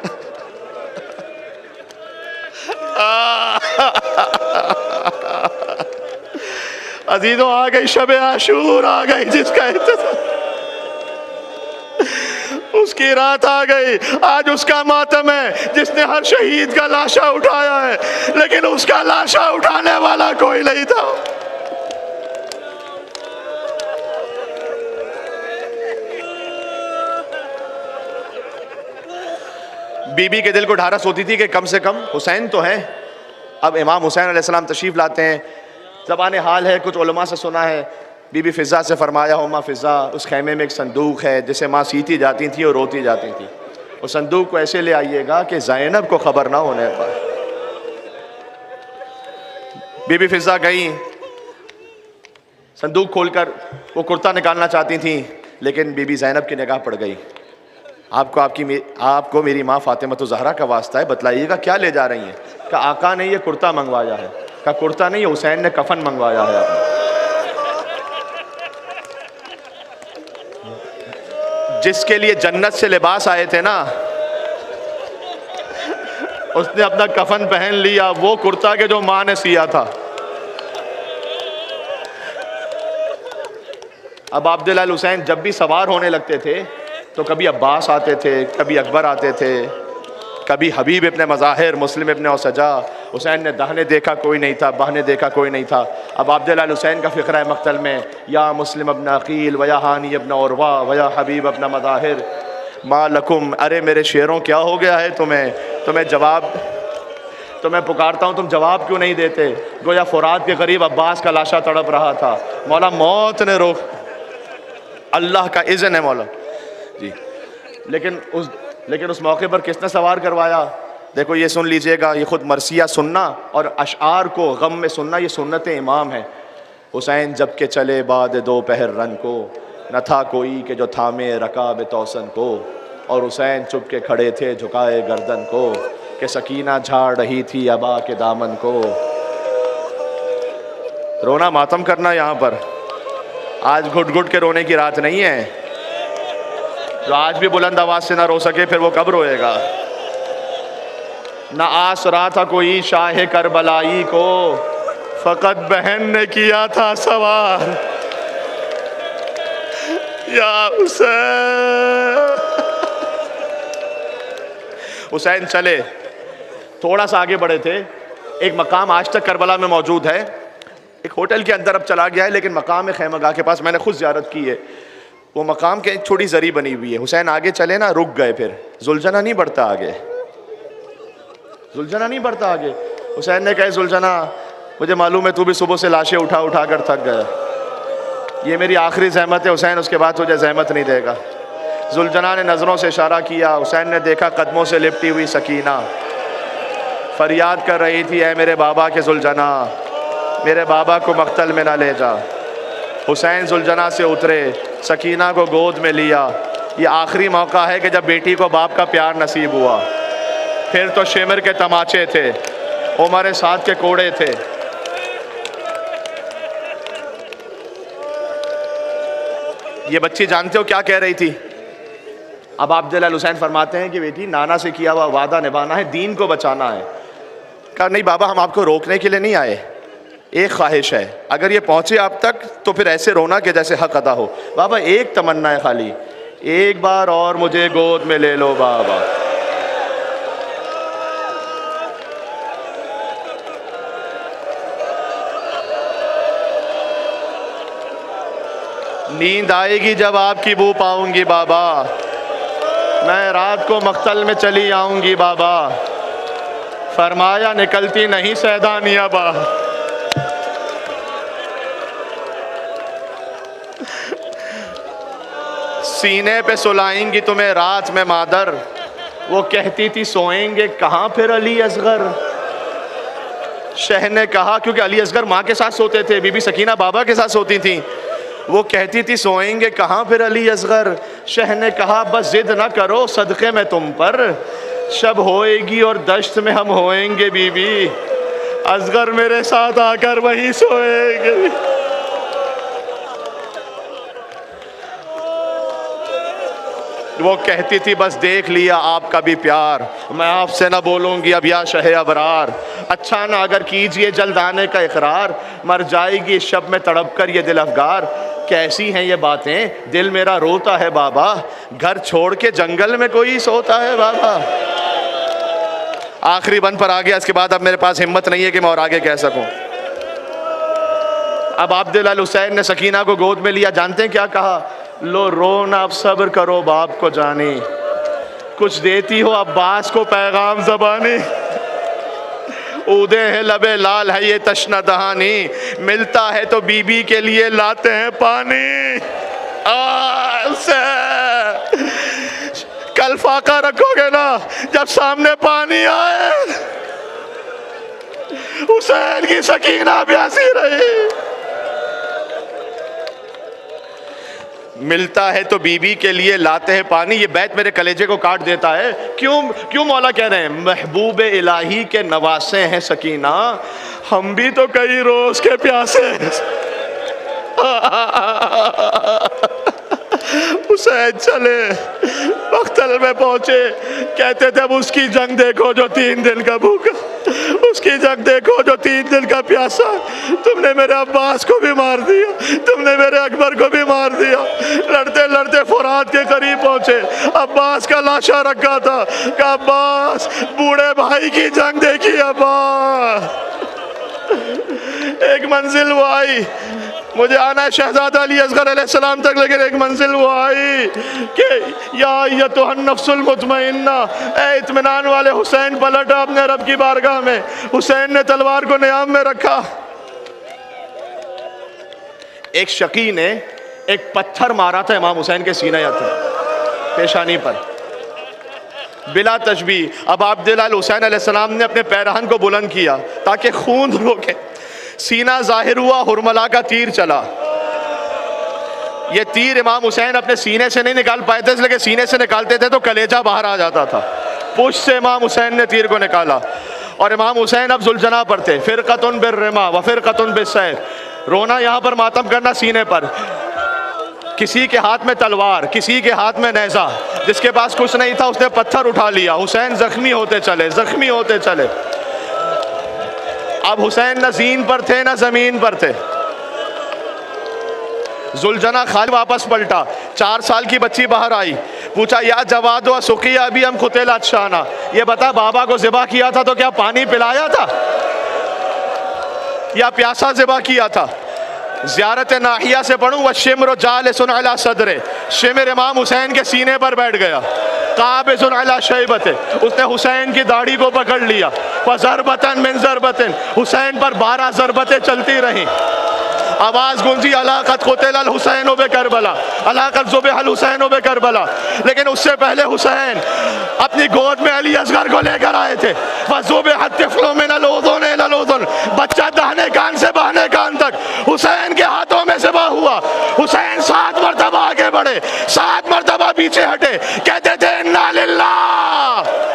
عزیزوں آ گئی شب عاشور، آ گئی جس کا اس کی رات آ گئی، آج اس کا ماتم ہے جس نے ہر شہید کا لاشا اٹھایا ہے، لیکن اس کا لاشا اٹھانے والا کوئی نہیں تھا۔ بی بی کے دل کو ڈھارس ہوتی تھی کہ کم سے کم حسین تو ہے۔ اب امام حسین علیہ السلام تشریف لاتے ہیں، زبان حال ہے، کچھ علماء سے سنا ہے، بی بی فضہ سے فرمایا ہو ماں فضہ اس خیمے میں ایک صندوق ہے جسے ماں سیتی جاتی تھی اور روتی جاتی تھی، اس صندوق کو ایسے لے آئیے گا کہ زینب کو خبر نہ ہونے پر۔ بی بی فضہ گئیں، صندوق کھول کر وہ کرتا نکالنا چاہتی تھیں، لیکن بی بی زینب کی نگاہ پڑ گئی۔ آپ کو میری ماں فاطمہ الزہرا کا واسطہ ہے، بتلائیے گا کیا لے جا رہی ہیں؟ کہا آقا نے یہ کرتا منگوایا ہے۔ کہا کرتا نہیں، حسین نے کفن منگوایا ہے آپ نے۔ جس کے لیے جنت سے لباس آئے تھے نا، اس نے اپنا کفن پہن لیا، وہ کرتا کہ جو ماں نے سیا تھا۔ اب عبداللہ الحسین جب بھی سوار ہونے لگتے تھے تو کبھی عباس آتے تھے، کبھی اکبر آتے تھے، کبھی حبیب ابن مظاہر، مسلم ابن اوسجا۔ حسین نے داہنے دیکھا کوئی نہیں تھا، بہنے دیکھا کوئی نہیں تھا۔ اب عبداللہ الحسین کا فقرہ مقتل میں یا مسلم ابن عقیل ویا ہانی ابن عروہ ویا حبیب ابن مظاہر ما لکم، ارے میرے شیروں کیا ہو گیا ہے تمہیں پکارتا ہوں تم جواب کیوں نہیں دیتے؟ گویا فرات کے قریب عباس کا لاشا تڑپ رہا تھا، مولا موت نے روک، اللہ کا اذن ہے مولا جی۔ لیکن اس موقع پر کس نے سوار کروایا؟ دیکھو یہ سن لیجئے گا، یہ خود مرثیہ سننا اور اشعار کو غم میں سننا یہ سنت امام ہے۔ حسین جب کہ چلے بعد دوپہر رن کو، نہ تھا کوئی کہ جو تھامے رکاب توسن کو، اور حسین چپ کے کھڑے تھے جھکائے گردن کو، کہ سکینہ جھاڑ رہی تھی ابا کے دامن کو۔ رونا ماتم کرنا یہاں پر، آج گھٹ گھٹ کے رونے کی رات نہیں ہے۔ جو آج بھی بلند آواز سے نہ رو سکے پھر وہ کب روئے گا؟ نہ آس رہا تھا کوئی شاہ کربلائی کو، فقط بہن نے کیا تھا سوار یا حسین۔ حسین چلے، تھوڑا سا آگے بڑھے تھے، ایک مقام آج تک کربلا میں موجود ہے، ایک ہوٹل کے اندر اب چلا گیا ہے، لیکن مقام خیمہ گاہ کے پاس میں نے خود زیارت کی ہے۔ وہ مقام کے ایک چھوٹی زری بنی ہوئی ہے، حسین آگے چلے نا، رک گئے، پھر زلجنہ نہیں بڑھتا آگے، زلجنہ نہیں بڑھتا آگے۔ حسین نے کہا زلجنہ مجھے معلوم ہے تو بھی صبح سے لاشیں اٹھا اٹھا کر تھک گیا، یہ میری آخری زحمت ہے حسین، اس کے بعد تجھے زحمت نہیں دے گا۔ زلجنہ نے نظروں سے اشارہ کیا، حسین نے دیکھا قدموں سے لپٹی ہوئی سکینہ فریاد کر رہی تھی، اے میرے بابا کے زلجنہ، میرے بابا کو مقتل میں نہ لے جا۔ حسین زلجنہ سے اترے، سکینہ کو گود میں لیا۔ یہ آخری موقع ہے کہ جب بیٹی کو باپ کا پیار نصیب ہوا، پھر تو شمر کے تماچے تھے، عمر سعد کے کوڑے تھے۔ یہ بچی جانتے ہو کیا کہہ رہی تھی؟ اب عبداللہ الحسین فرماتے ہیں کہ بیٹی نانا سے کیا ہوا وعدہ نبھانا ہے، دین کو بچانا ہے۔ کہا نہیں بابا ہم آپ کو روکنے کے لیے نہیں آئے، ایک خواہش ہے، اگر یہ پہنچے آپ تک تو پھر ایسے رونا کہ جیسے حق ادا ہو۔ بابا ایک تمنا ہے خالی، ایک بار اور مجھے گود میں لے لو بابا۔ نیند آئے گی جب آپ کی بو پاؤں گی بابا، میں رات کو مقتل میں چلی آؤں گی بابا، فرمایا نکلتی نہیں سیدانیہ با۔ سینے پہ سلائیں گی تمہیں رات میں مادر، وہ کہتی تھی سوئیں گے کہاں پھر علی اصغر۔ شہ نے کہا، کیونکہ علی اصغر ماں کے ساتھ سوتے تھے، بی بی سکینہ بابا کے ساتھ سوتی تھیں، وہ کہتی تھی سوئیں گے کہاں پھر علی اصغر، شہ نے کہا بس ضد نہ کرو صدقے میں تم پر، شب ہوئے گی اور دشت میں ہم ہوئیں گے بی بی، اصغر میرے ساتھ آ کر وہیں سوئیں گے۔ وہ کہتی تھی بس دیکھ لیا آپ کا بھی پیار، میں آپ سے نہ بولوں گی اب یا شہ ابرار، اچھا نہ اگر کیجئے جلد آنے کا اقرار، مر جائے گی اس شب میں تڑپ کر یہ دل افگار۔ کیسی ہیں یہ باتیں دل میرا روتا ہے بابا، گھر چھوڑ کے جنگل میں کوئی سوتا ہے بابا۔ آخری بند پر آ گیا، اس کے بعد اب میرے پاس ہمت نہیں ہے کہ میں اور آگے کہہ سکوں۔ اب عبداللہ حسین نے سکینہ کو گود میں لیا، جانتے ہیں کیا کہا؟ لو رونا اب صبر کرو باپ کو جانی، کچھ دیتی ہو عباس کو پیغام زبانی، اودے ہیں لبے لال ہے یہ تشنہ دہانی، ملتا ہے تو بی بی کے لیے لاتے ہیں پانی۔ کل فاقہ رکھو گے نا جب سامنے پانی آئے، حسین کی سکینہ بھی ہنسی رہی۔ ملتا ہے تو بی بی کے لیے لاتے ہیں پانی، یہ بیت میرے کلیجے کو کاٹ دیتا ہے۔ کیوں مولا کہہ رہے ہیں محبوب الہی کے نواسے ہیں سکینہ، ہم بھی تو کئی روز کے پیاسے ہیں۔ حسین چلے مقتل میں پہنچے، کہتے تھے اب اس کی جنگ دیکھو جو 3 دن کا بھوکا، اس کی جنگ دیکھو جو 3 دن کا پیاسا، تم نے میرے عباس کو بھی مار دیا، تم نے میرے اکبر کو بھی مار دیا۔ لڑتے لڑتے فرات کے قریب پہنچے، عباس کا لاشا رکھا تھا، کہ عباس بوڑھے بھائی کی جنگ دیکھی عباس۔ ایک منزل وہ آئی، مجھے آنا ہے شہزادہ علی اصغر علیہ السلام تک، لیکن ایک منزل وہ آئی کہ یا ایتھا النفس المطمئنہ، اے اطمینان والے حسین پلٹا اپنے رب کی بارگاہ میں۔ حسین نے تلوار کو نیام میں رکھا، ایک شقی نے ایک پتھر مارا تھا امام حسین کے سینے پیشانی پر بلا تشبیہ۔ اب عبداللہ حسین علیہ السلام نے اپنے پیرہن کو بلند کیا تاکہ خون روکے، سینہ ظاہر ہوا، ہرملا کا تیر چلا۔ یہ تیر امام حسین اپنے سینے سے نہیں نکال پائے تھے، لیکن سینے سے نکالتے تھے تو کلیجہ باہر آ جاتا تھا۔ پشت سے امام حسین نے تیر کو نکالا، اور امام حسین اب ذوالجناح پر تھے، فرقۃ بالرما و فرقۃ بالسیف، رونا یہاں پر، ماتم کرنا سینے پر، کسی کے ہاتھ میں تلوار، کسی کے ہاتھ میں نیزہ، جس کے پاس کچھ نہیں تھا اس نے پتھر اٹھا لیا۔ حسین زخمی ہوتے چلے، زخمی ہوتے چلے۔ اب حسین نہ زین پر تھے نہ زمین پر تھے۔ ذوالجناح خالی واپس پلٹا، 4 سال کی بچی باہر آئی، پوچھا یا جواد و سقیہ ابھی ہم قتل عطشانہ، یہ بتا بابا کو ذبح کیا تھا تو کیا پانی پلایا تھا یا پیاسا ذبح کیا تھا؟ زیارت ناحیہ سے پڑھوں وَالشِّمْرُ جَالِسٌ عَلَى صَدْرِ، شمر امام حسین کے سینے پر بیٹھ گیا، قابضٌ عَلَى شَیْبَتِ، اس نے حسین کی داڑھی کو پکڑ لیا، فَضَرْبَةً مِّن ضَرْبَةٍ، حسین پر 12 ضربتیں چلتی رہیں۔ آواز گونجی الا قد قتل الحسین بکربلا، الا قد ذبح الحسین بکربلا، لیکن اس سے پہلے حسین اپنی گود میں علی اصغر کو لے کر آئے تھے۔ فَذُبِحَ الطِّفْلُ مِنَ الْأُذُنِ إِلَى الْأُذُنِ، بچہ داہنے کان سے بائیں کان تک حسین کے ہاتھوں میں ذبح ہوا۔ حسین 7 مرتبہ آگے بڑھے، 7 مرتبہ پیچھے ہٹے، کہتے تھے اِنَّا لِلَّهِ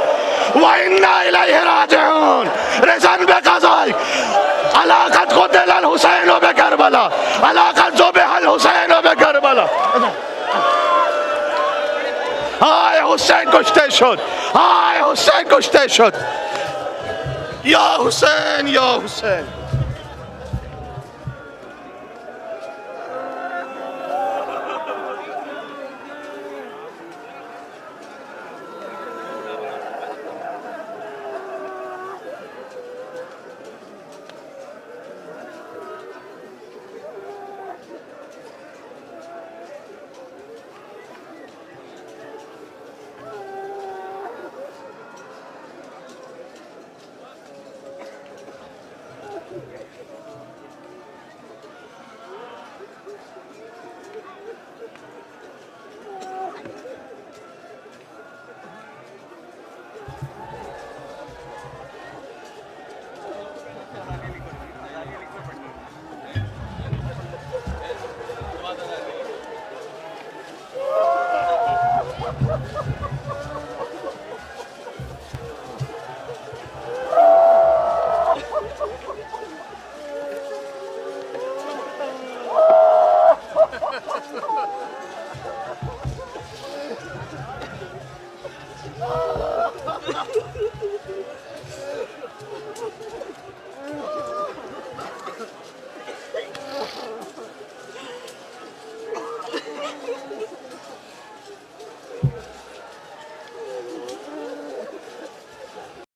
وَإِنَّا إِلَيْهِ رَاجِعُونَ، رِضًا بِقَضَائِكَ، الا قد قتل الحسین بکربلا، الا قد ذبح الحسین بکربلا۔ ہائے حسین کشتے شد، ہائے حسین کشتے شد، یا حسین یا حسین۔ ہے